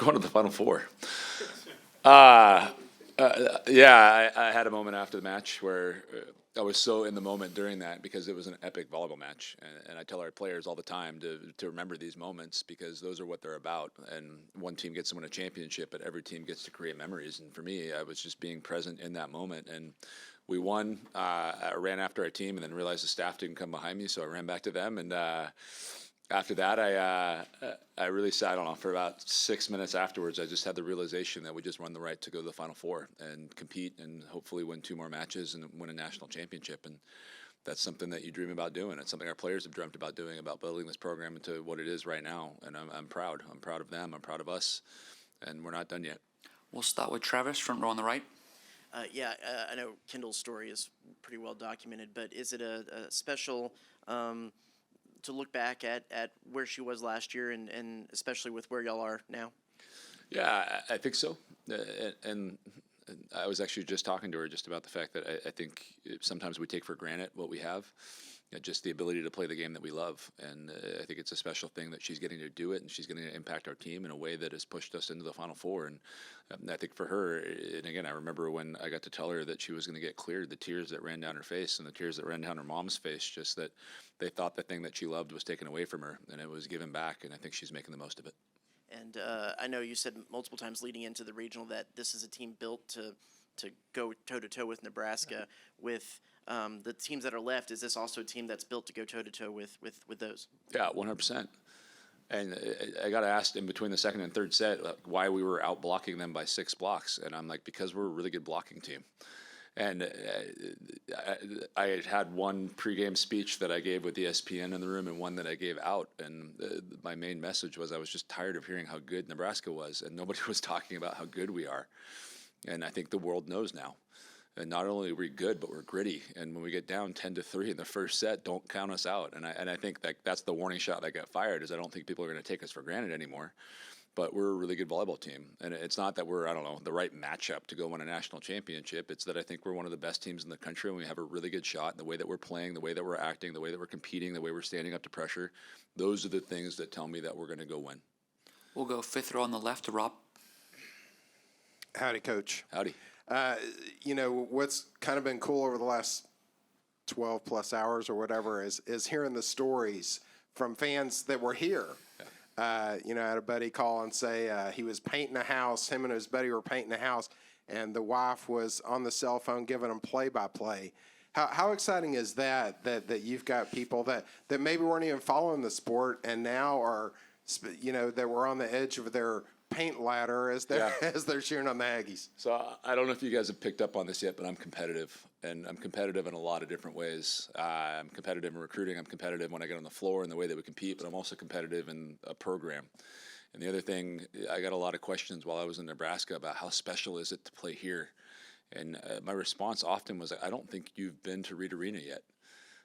going to the Final Four. Uh, yeah, I had a moment after the match where I was so in the moment during that because it was an epic volleyball match. And I tell our players all the time to remember these moments because those are what they're about. And one team gets to win a championship, but every team gets to create memories. And for me, I was just being present in that moment. And we won. I ran after our team and then realized the staff didn't come behind me, so I ran back to them. And after that, I really sat on for about 6 minutes afterwards. I just had the realization that we just won the right to go to the Final Four and compete and hopefully win 2 more matches and win a national championship. And that's something that you dream about doing. It's something our players have dreamt about doing, about building this program into what it is right now. And I'm proud. I'm proud of them. I'm proud of us. And we're not done yet. We'll start with Travis, front row on the right. I know Kendall's story is pretty well documented, but is it a special to look back at where she was last year and especially with where y'all are now? Yeah, I think so. And I was actually just talking to her just about the fact that I think sometimes we take for granted what we have. Just the ability to play the game that we love. And I think it's a special thing that she's getting to do it, and she's getting to impact our team in a way that has pushed us into the Final Four. And I think for her, and again, I remember when I got to tell her that she was going to get cleared, the tears that ran down her face and the tears that ran down her mom's face, just that they thought the thing that she loved was taken away from her, and it was given back, and I think she's making the most of it. And I know you said multiple times leading into the regional that this is a team built to go toe-to-toe with Nebraska. With the teams that are left, is this also a team that's built to go toe-to-toe with those? Yeah, 100%. And I got asked in between the second and third set why we were out blocking them by 6 blocks. And I'm like, because we're a really good blocking team. And I had one pregame speech that I gave with ESPN in the room and one that I gave out. And my main message was I was just tired of hearing how good Nebraska was. And nobody was talking about how good we are. And I think the world knows now. And not only are we good, but we're gritty. And when we get down 10-3 in the first set, don't count us out. And I think that's the warning shot that got fired, is I don't think people are going to take us for granted anymore. But we're a really good volleyball team. And it's not that we're, the right matchup to go win a national championship. It's that I think we're one of the best teams in the country, and we have a really good shot in the way that we're playing, the way that we're acting, the way that we're competing, the way we're standing up to pressure. Those are the things that tell me that we're going to go win. We'll go fifth row on the left to Rob. Howdy, Coach. Howdy. What's kind of been cool over the last 12 plus hours or whatever is hearing the stories from fans that were here. Yeah. I had a buddy call and say he was painting a house. Him and his buddy were painting a house, and the wife was on the cell phone giving them play-by-play. How exciting is that you've got people that maybe weren't even following the sport and now are, that were on the edge of their paint ladder as they're cheering on the Aggies. So I don't know if you guys have picked up on this yet, but I'm competitive, and I'm competitive in a lot of different ways. I'm competitive in recruiting. I'm competitive when I get on the floor and the way that we compete, but I'm also competitive in a program. And the other thing, I got a lot of questions while I was in Nebraska about how special is it to play here. And my response often was, I don't think you've been to Reed Arena yet.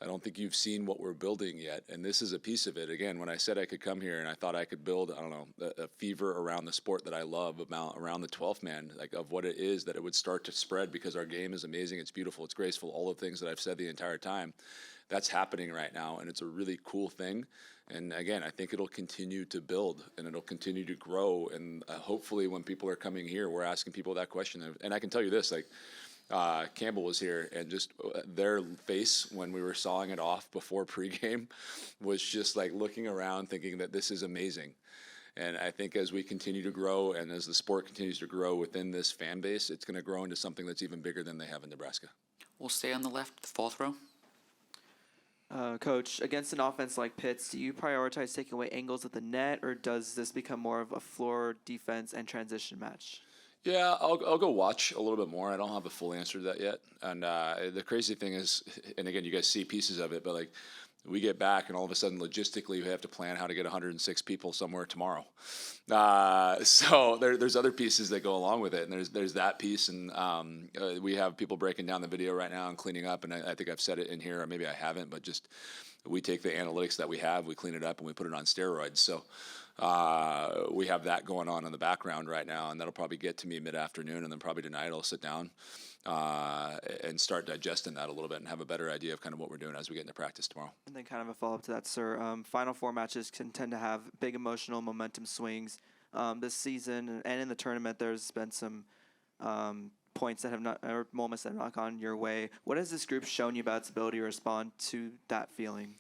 I don't think you've seen what we're building yet, and this is a piece of it. Again, when I said I could come here and I thought I could build, a fever around the sport that I love, around the 12th man, of what it is, that it would start to spread because our game is amazing, it's beautiful, it's graceful, all the things that I've said the entire time. That's happening right now, and it's a really cool thing. And again, I think it'll continue to build, and it'll continue to grow, and hopefully when people are coming here, we're asking people that question. And I can tell you this, Campbell was here, and just their face when we were sawing it off before pregame was just looking around thinking that this is amazing. And I think as we continue to grow and as the sport continues to grow within this fan base, it's going to grow into something that's even bigger than they have in Nebraska. We'll stay on the left, the fourth row. Coach, against an offense like Pitt's, do you prioritize taking away angles at the net, or does this become more of a floor defense and transition match? Yeah, I'll go watch a little bit more. I don't have a full answer to that yet. And the crazy thing is, and again, you guys see pieces of it, but we get back and all of a sudden logistically we have to plan how to get 106 people somewhere tomorrow. So there's other pieces that go along with it, and there's that piece, and we have people breaking down the video right now and cleaning up, and I think I've said it in here, or maybe I haven't, but just we take the analytics that we have, we clean it up, and we put it on steroids. So we have that going on in the background right now, and that'll probably get to me mid-afternoon, and then probably tonight I'll sit down and start digesting that a little bit and have a better idea of kind of what we're doing as we get into practice tomorrow. And then kind of a follow-up to that, sir. Final Four matches can tend to have big emotional momentum swings. this season and in the tournament, there's been some points that have not, or moments that have not gone your way. What has this group shown you about its ability to respond to that feeling?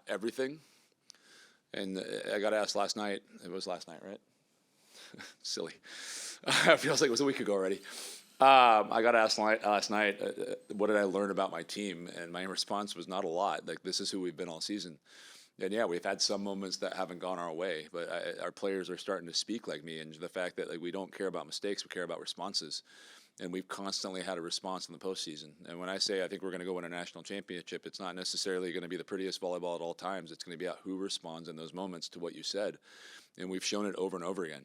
Everything. And I got asked last night. It was last night, right? Silly. It feels like it was a week ago already. I got asked last night, what did I learn about my team? And my response was not a lot. Like, this is who we've been all season. And yeah, we've had some moments that haven't gone our way, but our players are starting to speak like me. And the fact that, like, we don't care about mistakes, we care about responses. And we've constantly had a response in the postseason. And when I say I think we're going to go win a national championship, it's not necessarily going to be the prettiest volleyball at all times. It's going to be about who responds in those moments to what you said. And we've shown it over and over again.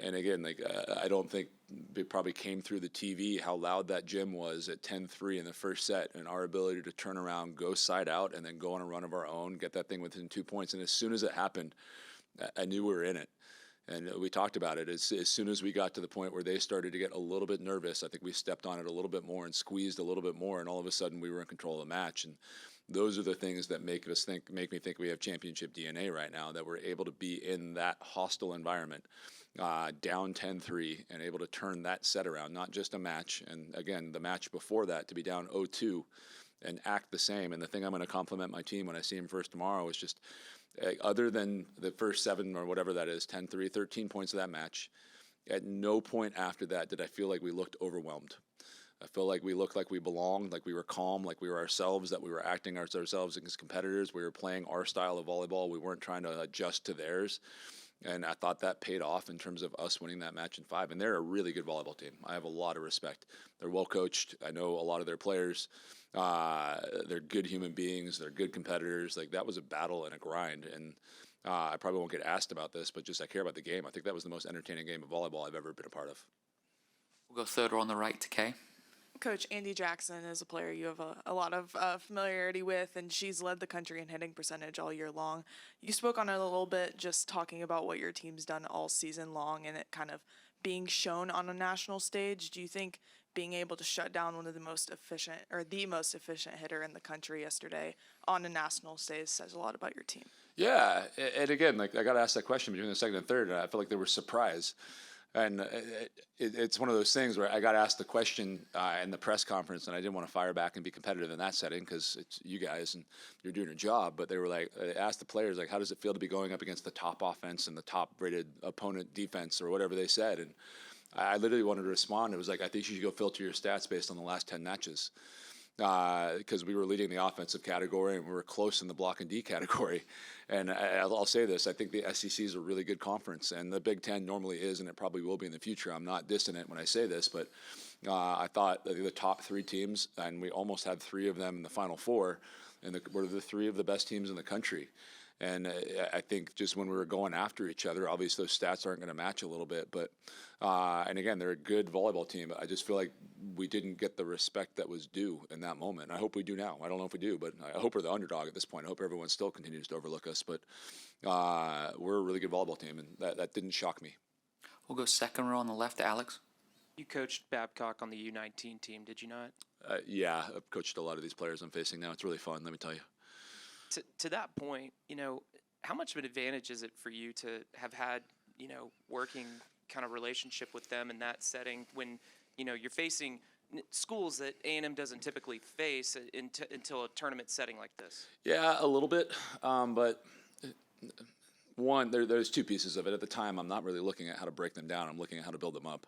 And again, like, I don't think it probably came through the TV how loud that gym was at 10-3 in the first set, and our ability to turn around, go side out, and then go on a run of our own, get that thing within 2 points. And as soon as it happened, I knew we were in it. And we talked about it. As soon as we got to the point where they started to get a little bit nervous, I think we stepped on it a little bit more and squeezed a little bit more, and all of a sudden we were in control of the match. And those are the things that make me think we have championship DNA right now, that we're able to be in that hostile environment, down 10-3, and able to turn that set around, not just a match. And again, the match before that, to be down 0-2 and act the same. And the thing I'm going to compliment my team when I see them first tomorrow is just, other than the first 7 or whatever that is, 10-3, 13 points of that match, at no point after that did I feel like we looked overwhelmed. I feel like we looked like we belonged, like we were calm, like we were ourselves, that we were acting ourselves against competitors. We were playing our style of volleyball. We weren't trying to adjust to theirs. And I thought that paid off in terms of us winning that match in 5. And they're a really good volleyball team. I have a lot of respect. They're well coached. I know a lot of their players. They're good human beings. They're good competitors. Like, that was a battle and a grind. And I probably won't get asked about this, but just I care about the game. I think that was the most entertaining game of volleyball I've ever been a part of. We'll go third row on the right to Kay. Coach Andy Jackson is a player you have a lot of familiarity with, and she's led the country in hitting percentage all year long. You spoke on it a little bit, just talking about what your team's done all season long and it kind of being shown on a national stage. Do you think being able to shut down one of the most efficient, or the most efficient hitter in the country yesterday on a national stage says a lot about your team? Yeah, and again, like, I got asked that question between the second and third, and I felt like they were surprised. And it's one of those things where I got asked the question in the press conference, and I didn't want to fire back and be competitive in that setting because it's you guys and you're doing your job. But they were like, they asked the players, like, how does it feel to be going up against the top offense and the top rated opponent defense, or whatever they said? And I literally wanted to respond. It was like, I think you should go filter your stats based on the last 10 matches. Because we were leading the offensive category and we were close in the block and D category. And I'll say this, I think the SEC is a really good conference, and the Big Ten normally is, and it probably will be in the future. I'm not dissonant when I say this, but I thought the top 3 teams, and we almost had 3 of them in the Final Four, and were the 3 of the best teams in the country. And I think just when we were going after each other, obviously those stats aren't going to match a little bit. But, and again, they're a good volleyball team. I just feel like we didn't get the respect that was due in that moment. I hope we do now. I don't know if we do, but I hope we're the underdog at this point. I hope everyone still continues to overlook us. But we're a really good volleyball team, and that didn't shock me. We'll go second row on the left to Alex. You coached Babcock on the U19 team, did you not? Yeah, I've coached a lot of these players I'm facing now. It's really fun, let me tell you. To that point, how much of an advantage is it for you to have had, working kind of relationship with them in that setting when, you're facing schools that A&M doesn't typically face until a tournament setting like this? Yeah, a little bit, but one, there's 2 pieces of it. At the time, I'm not really looking at how to break them down. I'm looking at how to build them up.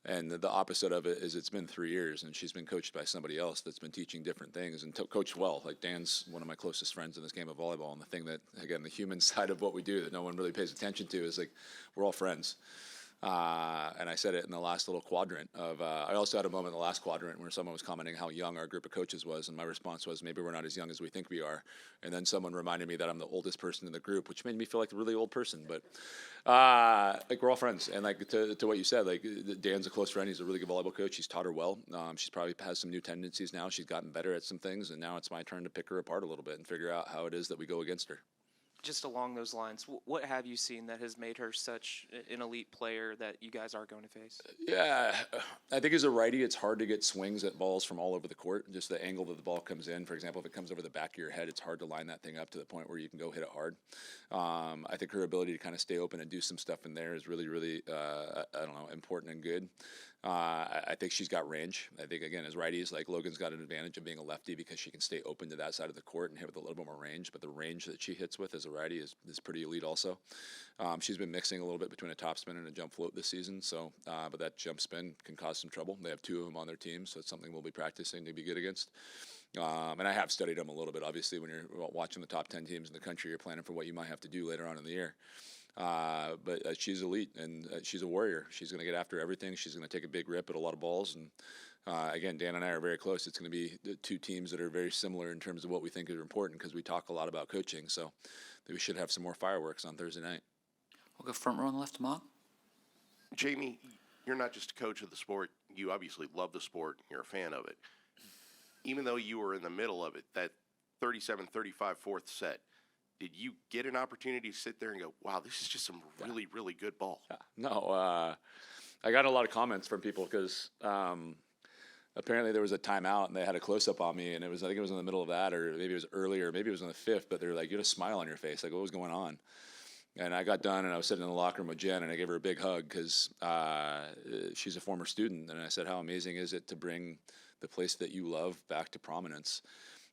And the opposite of it is it's been 3 years, and she's been coached by somebody else that's been teaching different things and coached well. Like, Dan's one of my closest friends in this game of volleyball, and the thing that, again, the human side of what we do that no one really pays attention to is, like, we're all friends. And I said it in the last little quadrant of, I also had a moment in the last quadrant where someone was commenting how young our group of coaches was, and my response was, maybe we're not as young as we think we are. And then someone reminded me that I'm the oldest person in the group, which made me feel like a really old person. But like, we're all friends. And like, to what you said, like, Dan's a close friend. He's a really good volleyball coach. He's taught her well. She's probably has some new tendencies now. She's gotten better at some things, and now it's my turn to pick her apart a little bit and figure out how it is that we go against her. just along those lines, what have you seen that has made her such an elite player that you guys are going to face? Yeah, I think as a righty, it's hard to get swings at balls from all over the court. Just the angle that the ball comes in. For example, if it comes over the back of your head, it's hard to line that thing up to the point where you can go hit it hard. I think her ability to kind of stay open and do some stuff in there is really, really, important and good. I think she's got range. I think, again, as righties, like Logan's got an advantage of being a lefty because she can stay open to that side of the court and hit with a little bit more range. But the range that she hits with as a righty is pretty elite also. She's been mixing a little bit between a topspin and a jump float this season. So, but that jump spin can cause some trouble. They have two of them on their team, so it's something we'll be practicing to be good against. And I have studied them a little bit. Obviously, when you're watching the top 10 teams in the country, you're planning for what you might have to do later on in the year. But she's elite, and she's a warrior. She's going to get after everything. She's going to take a big rip at a lot of balls. And again, Dan and I are very close. It's going to be the two teams that are very similar in terms of what we think are important because we talk a lot about coaching. So we should have some more fireworks on Thursday night. We'll go front row on the left to Mark. Jamie, you're not just a coach of the sport. You obviously love the sport. You're a fan of it. Even though you were in the middle of it, that 37-35 fourth set, did you get an opportunity to sit there and go, wow, this is just some really, really good ball? No, I got a lot of comments from people because apparently there was a timeout and they had a close-up on me, and I think it was in the middle of that, or maybe it was earlier, maybe it was in the fifth, but they were like, you had a smile on your face, like what was going on? And I got done, and I was sitting in the locker room with Jen, and I gave her a big hug because she's a former student, and I said, how amazing is it to bring the place that you love back to prominence?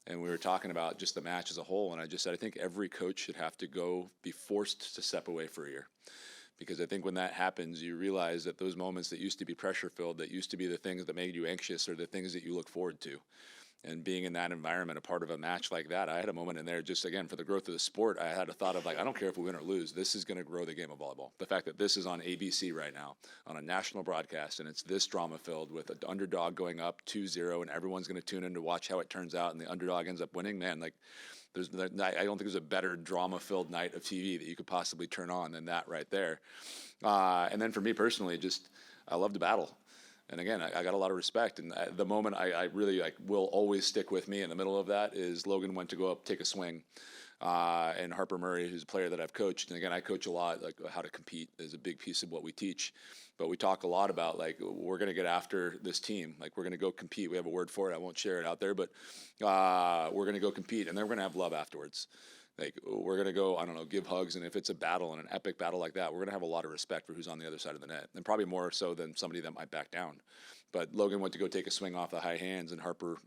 And we were talking about just the match as a whole, and I just said, I think every coach should have to be forced to step away for a year. Because I think when that happens, you realize that those moments that used to be pressure-filled, that used to be the things that made you anxious, are the things that you look forward to. And being in that environment, a part of a match like that, I had a moment in there just, again, for the growth of the sport, I had a thought of, like, I don't care if we win or lose. This is going to grow the game of volleyball. The fact that this is on ABC right now, on a national broadcast, and it's this drama-filled with an underdog going up 2-0, and everyone's going to tune in to watch how it turns out, and the underdog ends up winning, man, like, I don't think there's a better drama-filled night of TV that you could possibly turn on than that right there. And then for me personally, I love the battle. And again, I got a lot of respect. And the moment I really will always stick with me in the middle of that is Logan went to go up, take a swing. And Harper Murray, who's a player that I've coached. And again, I coach a lot, like how to compete is a big piece of what we teach. But we talk a lot about, like, we're going to get after this team. Like, we're going to go compete. We have a word for it. I won't share it out there. But we're going to go compete. And then we're going to have love afterwards. Like, we're going to go, I don't know, give hugs. And if it's a battle and an epic battle like that, we're going to have a lot of respect for who's on the other side of the net. And probably more so than somebody that might back down. But Logan went to go take a swing off the high hands, and Harper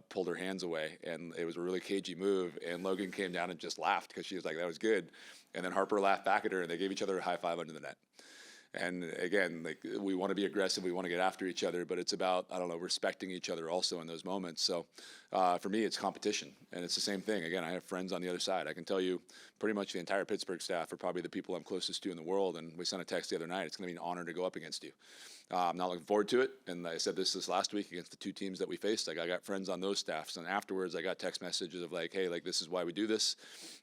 pulled her hands away. And it was a really cagey move. And Logan came down and just laughed because she was like, that was good. And then Harper laughed back at her, and they gave each other a high five under the net. And again, like, we want to be aggressive, we want to get after each other, but it's about, I don't know, respecting each other also in those moments. So for me, it's competition, and it's the same thing. Again, I have friends on the other side. I can tell you pretty much the entire Pittsburgh staff are probably the people I'm closest to in the world, and we sent a text the other night. It's going to be an honor to go up against you. I'm not looking forward to it, and I said this last week against the two teams that we faced. Like, I got friends on those staffs, and afterwards I got text messages of like, hey, like, this is why we do this.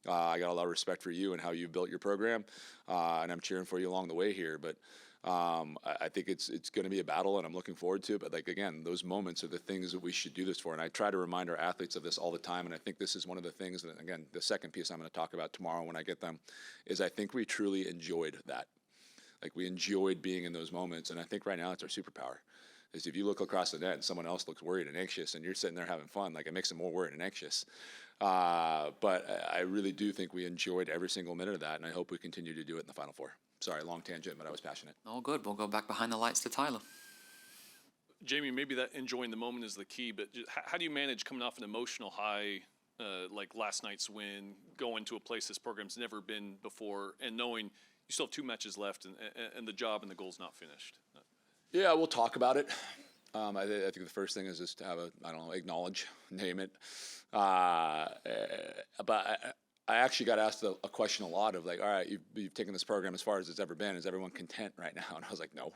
I got a lot of respect for you and how you built your program, and I'm cheering for you along the way here. But I think it's going to be a battle, and I'm looking forward to it. But, like, again, those moments are the things that we should do this for. And I try to remind our athletes of this all the time. And I think this is one of the things that, again, the second piece I'm going to talk about tomorrow when I get them, is I think we truly enjoyed that. Like, we enjoyed being in those moments. And I think right now it's our superpower. Is if you look across the net and someone else looks worried and anxious and you're sitting there having fun, like, it makes them more worried and anxious. But I really do think we enjoyed every single minute of that, and I hope we continue to do it in the Final Four. Sorry, long tangent, but I was passionate. All good. We'll go back behind the lights to Tyler. Jamie, maybe that enjoying the moment is the key, but how do you manage coming off an emotional high, like last night's win, going to a place this program's never been before, and knowing you still have 2 matches left and the job and the goal's not finished? Yeah, we'll talk about it. I think the first thing is just to have acknowledge, name it. But I actually got asked a question a lot of, like, all right, you've taken this program as far as it's ever been. Is everyone content right now? And I was like, no,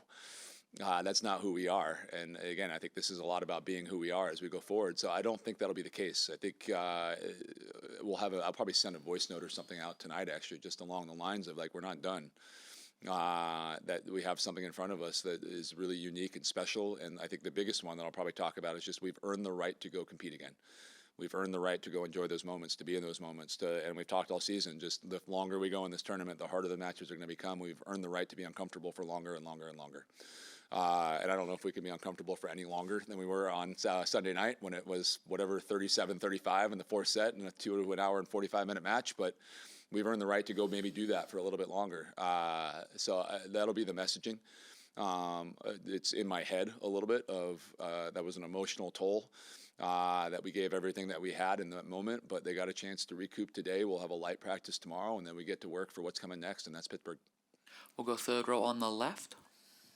that's not who we are. And again, I think this is a lot about being who we are as we go forward. So I don't think that'll be the case. I think I'll probably send a voice note or something out tonight, actually, just along the lines of, like, we're not done. That we have something in front of us that is really unique and special. And I think the biggest one that I'll probably talk about is just we've earned the right to go compete again. We've earned the right to go enjoy those moments, to be in those moments. And we've talked all season, just the longer we go in this tournament, the harder the matches are going to become. We've earned the right to be uncomfortable for longer and longer and longer. And I don't know if we can be uncomfortable for any longer than we were on Sunday night when it was 37-35 in the fourth set and an hour and 45-minute match. But we've earned the right to go maybe do that for a little bit longer. So that'll be the messaging. It's in my head a little bit of that was an emotional toll that we gave everything that we had in that moment, but they got a chance to recoup today. We'll have a light practice tomorrow, and then we get to work for what's coming next, and that's Pittsburgh. We'll go third row on the left.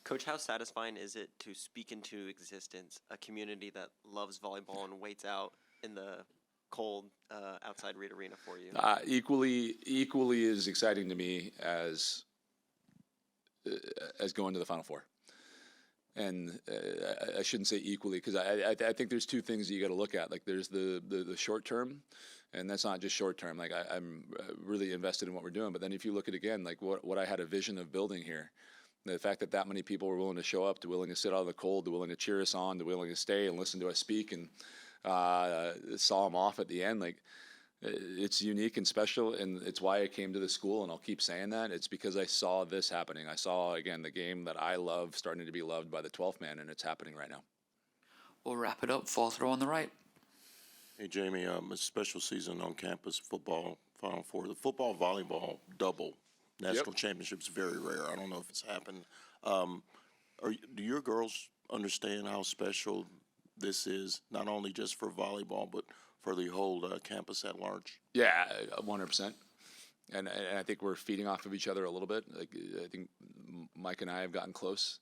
Coach, how satisfying is it to speak into existence a community that loves volleyball and waits out in the cold outside Reed Arena for you? Equally as exciting to me as going to the Final Four. And I shouldn't say equally, because I think there's two things that you got to look at. Like there's the short term, and that's not just short term. Like I'm really invested in what we're doing. But then if you look at again, like what I had a vision of building here, the fact that many people were willing to show up, willing to sit out in the cold, willing to cheer us on, willing to stay and listen to us speak, and saw them off at the end. Like it's unique and special, and it's why I came to the school, and I'll keep saying that. It's because I saw this happening. I saw, again, the game that I love starting to be loved by the 12th man, and it's happening right now. We'll wrap it up. Fourth row on the right. Hey, Jamie, a special season on campus, football, Final Four. The football, volleyball, double. National championship's very rare. I don't know if it's happened. Do your girls understand how special this is, not only just for volleyball, but for the whole campus at large? Yeah, 100%. And I think we're feeding off of each other a little bit. Like I think Mike and I have gotten close.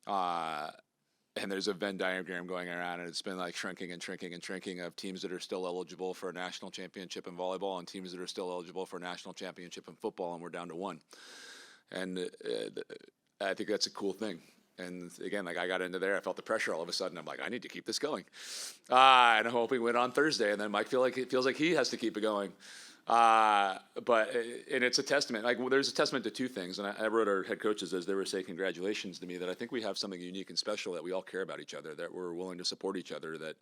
And there's a Venn diagram going around, and it's been like shrinking and shrinking and shrinking of teams that are still eligible for a national championship in volleyball and teams that are still eligible for a national championship in football, and we're down to one. And I think that's a cool thing. And again, like I got into there, I felt the pressure all of a sudden. I'm like, I need to keep this going. And I'm hoping we win on Thursday, and then Mike feels like he has to keep it going. But it's a testament. Like there's a testament to two things, and I wrote our head coaches as they were saying congratulations to me, that I think we have something unique and special, that we all care about each other, that we're willing to support each other, that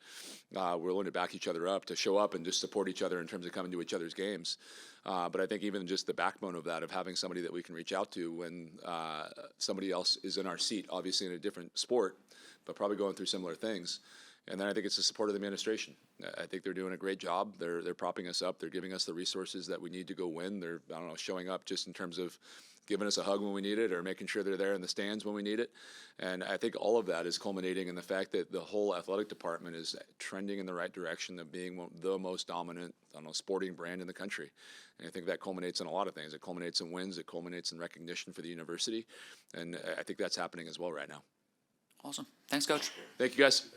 we're willing to back each other up, to show up and just support each other in terms of coming to each other's games. But I think even just the backbone of that, of having somebody that we can reach out to when somebody else is in our seat, obviously in a different sport, but probably going through similar things. And then I think it's the support of the administration. I think they're doing a great job. They're propping us up. They're giving us the resources that we need to go win. They're, showing up just in terms of giving us a hug when we need it, or making sure they're there in the stands when we need it. And I think all of that is culminating in the fact that the whole athletic department is trending in the right direction of being the most dominant, sporting brand in the country. And I think that culminates in a lot of things. It culminates in wins. It culminates in recognition for the university. And I think that's happening as well right now. Awesome. Thanks, Coach. Thank you, guys.